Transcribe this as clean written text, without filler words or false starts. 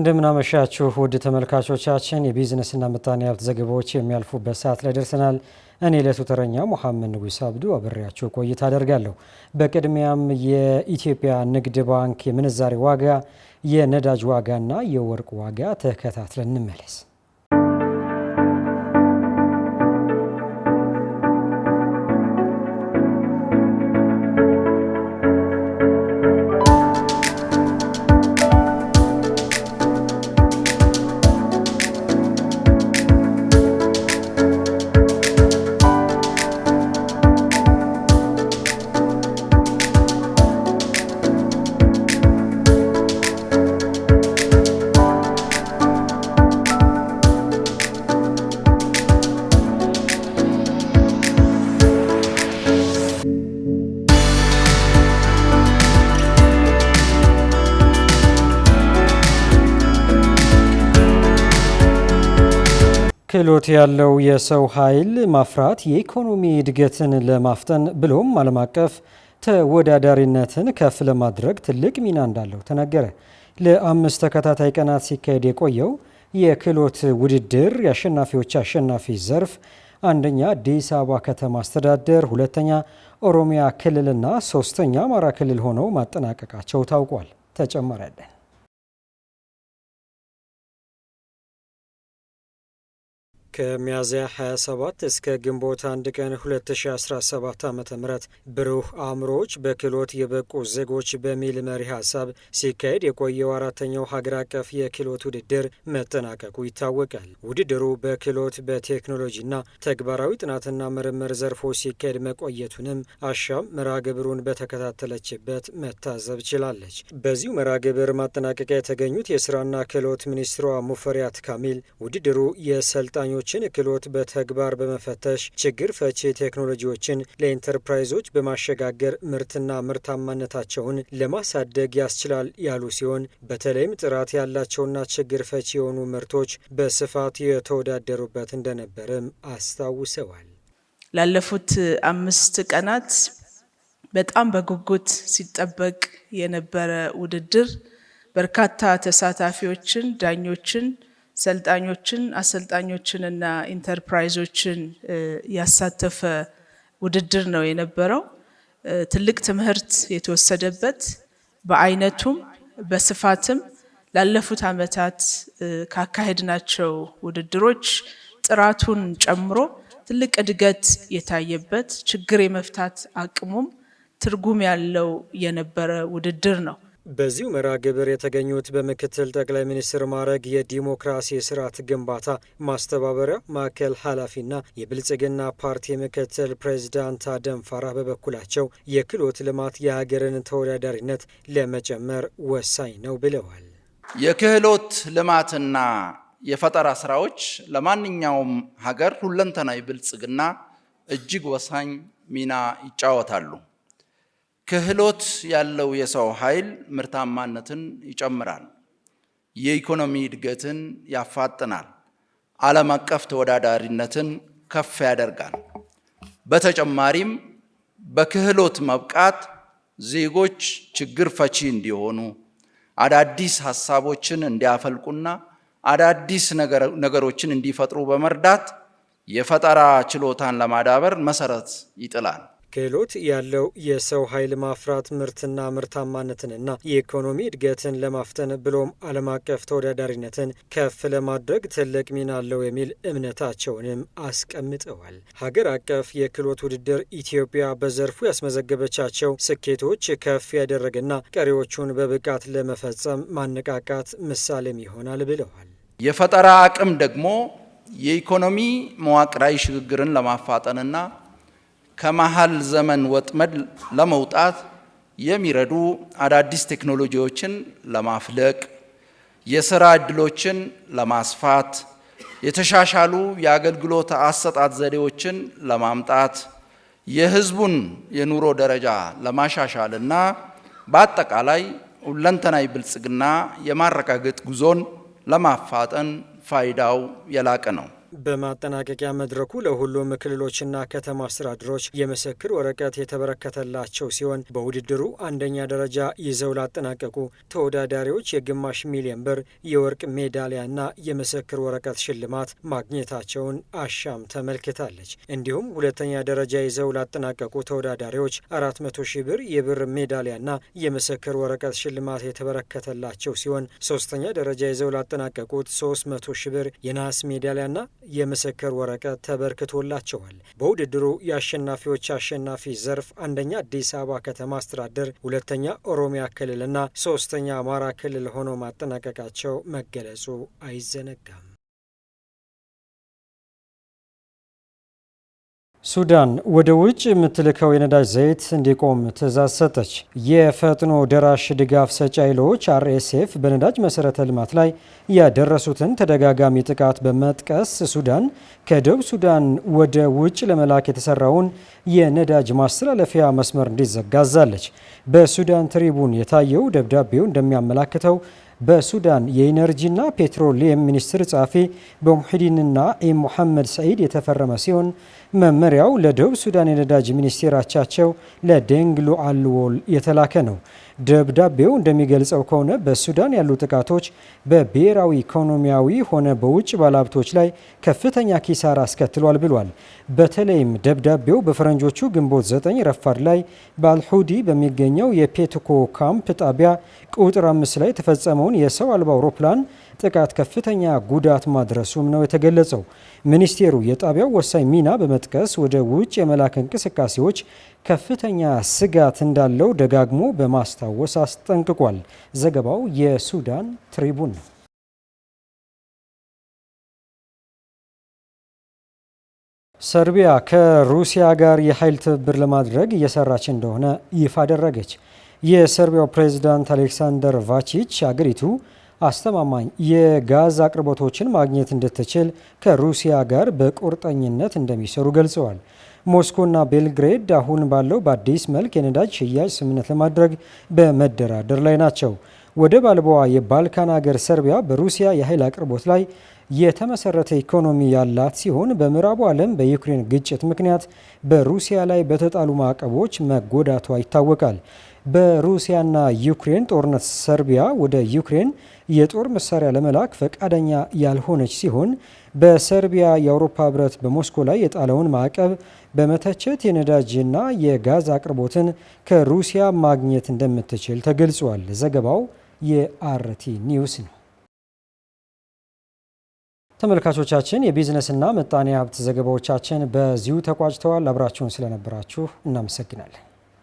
እንደምናመሻችሁ ውድ ተመልካቾቻችን የቢዝነስና ምጣኔ ሀብት ዘገባዎች የሚያልፉበት ሰዓት ላይ ደርሰናል። እኔ ለቱ ተረኛ መሐመድ ንጉስ አብዱ አብሬያችሁ ቆይታ አደርጋለሁ። በቅድሚያም የኢትዮጵያ ንግድ ባንክ የምንዛሬ ዋጋ፣ የነዳጅ ዋጋና የወርቅ ዋጋ ተከታትለን እንመለስ። ክህሎት ያለው የሰው ኃይል ማፍራት የኢኮኖሚ እድገትን ለማፍጠን ብሎም ዓለም አቀፍ ተወዳዳሪነትን ከፍ ለማድረግ ትልቅ ሚና እንዳለው ተነገረ። ለ5 ተከታታይ ቀናት ሲካሄድ የቆየው የክህሎት ውድድር የአሸናፊዎች አሸናፊ ዘርፍ አንደኛ አዲስ አበባ ከተማ አስተዳደር፣ ሁለተኛ ኦሮሚያ ክልልና ሶስተኛ አማራ ክልል ሆነው ማጠናቀቃቸው ታውቋል። ተጨማሪ አለን። ከሚያዝያ 27 እስከ ግንቦት 1 ቀን 2017 ዓ.ም ብሩህ አእምሮዎች በክህሎት የበቁ ዜጎች በሚል መሪ ሀሳብ ሲካሄድ የቆየው አራተኛው ሀገር አቀፍ የክህሎት ውድድር መጠናቀቁ ይታወቃል። ውድድሩ በክህሎት በቴክኖሎጂና ተግባራዊ ጥናትና ምርምር ዘርፎች ሲካሄድ መቆየቱንም አሻም መርሃ ግብሩን በተከታተለችበት መታዘብ ችላለች። በዚሁ መርሃ ግብር ማጠናቀቂያ የተገኙት የስራና ክህሎት ሚኒስትሯ ሙፈሪያት ካሚል ውድድሩ የሰልጣኞች ክህሎት በተግባር በመፈተሽ ችግር ፈቺ ቴክኖሎጂዎችን ለኢንተርፕራይዞች በማሸጋገር ምርትና ምርታማነታቸውን ለማሳደግ ያስችላል ያሉ ሲሆን በተለይም ጥራት ያላቸውና ችግር ፈቺ የሆኑ ምርቶች በስፋት የተወዳደሩበት እንደነበርም አስታውሰዋል። ላለፉት 5 ቀናት በጣም በጉጉት ሲጠበቅ የነበረ ውድድር በርካታ ተሳታፊዎችን፣ ዳኞችን፣ ሰልጣኞችን፣ አሰልጣኞችንና ኢንተርፕራይዞችን ያሳተፈ ውድድር ነው የነበረው። ትልቅ ትምህርት የተወሰደበት በአይነቱም በስፋትም ላለፉት ዓመታት ካካሄድናቸው ውድድሮች ጥራቱን ጨምሮ ትልቅ እድገት የታየበት ችግር የመፍታት አቅሙም ትርጉም ያለው የነበረ ውድድር ነው። በዚሁ መርሃ ግብር የተገኙት በምክትል ጠቅላይ ሚኒስትር ማዕረግ የዲሞክራሲ ስርዓት ግንባታ ማስተባበሪያ ማዕከል ኃላፊና የብልጽግና ፓርቲ ምክትል ፕሬዚዳንት አደም ፋራህ በበኩላቸው የክህሎት ልማት የሀገርን ተወዳዳሪነት ለመጨመር ወሳኝ ነው ብለዋል። የክህሎት ልማትና የፈጠራ ስራዎች ለማንኛውም ሀገር ሁለንተናዊ ብልጽግና እጅግ ወሳኝ ሚና ይጫወታሉ። ክህሎት ያለው የሰው ኃይል ምርታማነትን ይጨምራል፣ የኢኮኖሚ እድገትን ያፋጥናል፣ ዓለም አቀፍ ተወዳዳሪነትን ከፍ ያደርጋል። በተጨማሪም በክህሎት መብቃት ዜጎች ችግር ፈቺ እንዲሆኑ፣ አዳዲስ ሀሳቦችን እንዲያፈልቁና አዳዲስ ነገሮችን እንዲፈጥሩ በመርዳት የፈጠራ ችሎታን ለማዳበር መሰረት ይጥላል። ክህሎት ያለው የሰው ኃይል ማፍራት ምርትና ምርታማነትንና የኢኮኖሚ እድገትን ለማፍጠን ብሎም ዓለም አቀፍ ተወዳዳሪነትን ከፍ ለማድረግ ትልቅ ሚና አለው የሚል እምነታቸውንም አስቀምጠዋል። ሀገር አቀፍ የክህሎት ውድድር ኢትዮጵያ በዘርፉ ያስመዘገበቻቸው ስኬቶች ከፍ ያደረገና ቀሪዎቹን በብቃት ለመፈጸም ማነቃቃት ምሳሌም ይሆናል ብለዋል። የፈጠራ አቅም ደግሞ የኢኮኖሚ መዋቅራዊ ሽግግርን ለማፋጠንና ከመሃል ዘመን ወጥመድ ለመውጣት የሚረዱ አዳዲስ ቴክኖሎጂዎችን ለማፍለቅ፣ የሥራ ዕድሎችን ለማስፋት፣ የተሻሻሉ የአገልግሎት አሰጣጥ ዘዴዎችን ለማምጣት፣ የሕዝቡን የኑሮ ደረጃ ለማሻሻልና በአጠቃላይ ሁለንተናዊ ብልጽግና የማረጋገጥ ጉዞን ለማፋጠን ፋይዳው የላቀ ነው። በማጠናቀቂያ መድረኩ ለሁሉም ክልሎችና ከተማ አስተዳደሮች የምስክር ወረቀት የተበረከተላቸው ሲሆን በውድድሩ አንደኛ ደረጃ ይዘው ላጠናቀቁ ተወዳዳሪዎች የግማሽ ሚሊዮን ብር የወርቅ ሜዳሊያና የምስክር ወረቀት ሽልማት ማግኘታቸውን አሻም ተመልክታለች። እንዲሁም ሁለተኛ ደረጃ ይዘው ላጠናቀቁ ተወዳዳሪዎች 400 ሺህ ብር የብር ሜዳሊያና የምስክር ወረቀት ሽልማት የተበረከተላቸው ሲሆን ሶስተኛ ደረጃ ይዘው ላጠናቀቁት 300 ሺህ ብር የነሐስ ሜዳሊያና የምስክር ወረቀት ተበርክቶላቸዋል። በውድድሩ የአሸናፊዎች አሸናፊ ዘርፍ አንደኛ አዲስ አበባ ከተማ አስተዳደር፣ ሁለተኛ ኦሮሚያ ክልልና ሶስተኛ አማራ ክልል ሆኖ ማጠናቀቃቸው መገለጹ አይዘነጋም። ሱዳን ወደ ውጭ የምትልከው የነዳጅ ዘይት እንዲቆም ትዕዛዝ ሰጠች። የፈጥኖ ደራሽ ድጋፍ ሰጪ ኃይሎች RSF በነዳጅ መሰረተ ልማት ላይ ያደረሱትን ተደጋጋሚ ጥቃት በመጥቀስ ሱዳን ከደቡብ ሱዳን ወደ ውጭ ለመላክ የተሰራውን የነዳጅ ማስተላለፊያ መስመር እንዲዘጋ አዛለች። በሱዳን ትሪቡን የታየው ደብዳቤው እንደሚያመላክተው በሱዳን የኢነርጂና ፔትሮሊየም ሚኒስትር ጸሐፊ በሙሂዲንና ሙሐመድ ሰዒድ የተፈረመ ሲሆን መመሪያው ለደቡብ ሱዳን የነዳጅ ሚኒስቴር አቻቸው ለዴንግሉ አልዎል የተላከ ነው። ደብዳቤው እንደሚገልጸው ከሆነ በሱዳን ያሉ ጥቃቶች በብሔራዊ ኢኮኖሚያዊ ሆነ በውጭ ባለሀብቶች ላይ ከፍተኛ ኪሳራ አስከትሏል ብሏል። በተለይም ደብዳቤው በፈረንጆቹ ግንቦት 9 ረፋድ ላይ በአልሁዲ በሚገኘው የፔትኮ ካምፕ ጣቢያ ቁጥር 5 ላይ የተፈጸመውን የሰው አልባ አውሮፕላን ጥቃት ከፍተኛ ጉዳት ማድረሱም ነው የተገለጸው። ሚኒስቴሩ የጣቢያው ወሳኝ ሚና በመጥቀስ ወደ ውጭ የመላክ እንቅስቃሴዎች ከፍተኛ ስጋት እንዳለው ደጋግሞ በማስታወስ አስጠንቅቋል። ዘገባው የሱዳን ትሪቡን ነው። ሰርቢያ ከሩሲያ ጋር የኃይል ትብብር ለማድረግ እየሰራች እንደሆነ ይፋ አደረገች። የሰርቢያው ፕሬዝዳንት አሌክሳንደር ቫቺች አገሪቱ አስተማማኝ የጋዝ አቅርቦቶችን ማግኘት እንድትችል ከሩሲያ ጋር በቁርጠኝነት እንደሚሰሩ ገልጸዋል። ሞስኮና ቤልግሬድ አሁን ባለው በአዲስ መልክ የነዳጅ ሽያጭ ስምምነት ለማድረግ በመደራደር ላይ ናቸው። ወደብ አልባዋ የባልካን ሀገር ሰርቢያ በሩሲያ የኃይል አቅርቦት ላይ የተመሰረተ ኢኮኖሚ ያላት ሲሆን በምዕራቡ ዓለም በዩክሬን ግጭት ምክንያት በሩሲያ ላይ በተጣሉ ማዕቀቦች መጎዳቷ ይታወቃል። በሩሲያና ዩክሬን ጦርነት ሰርቢያ ወደ ዩክሬን የጦር መሳሪያ ለመላክ ፈቃደኛ ያልሆነች ሲሆን በሰርቢያ የአውሮፓ ሕብረት በሞስኮ ላይ የጣለውን ማዕቀብ በመተቸት የነዳጅና የጋዝ አቅርቦትን ከሩሲያ ማግኘት እንደምትችል ተገልጿል። ዘገባው የአርቲ ኒውስ ነው። ተመልካቾቻችን የቢዝነስና ምጣኔ ሀብት ዘገባዎቻችን በዚሁ ተቋጭተዋል። አብራችሁን ስለነበራችሁ እናመሰግናለን።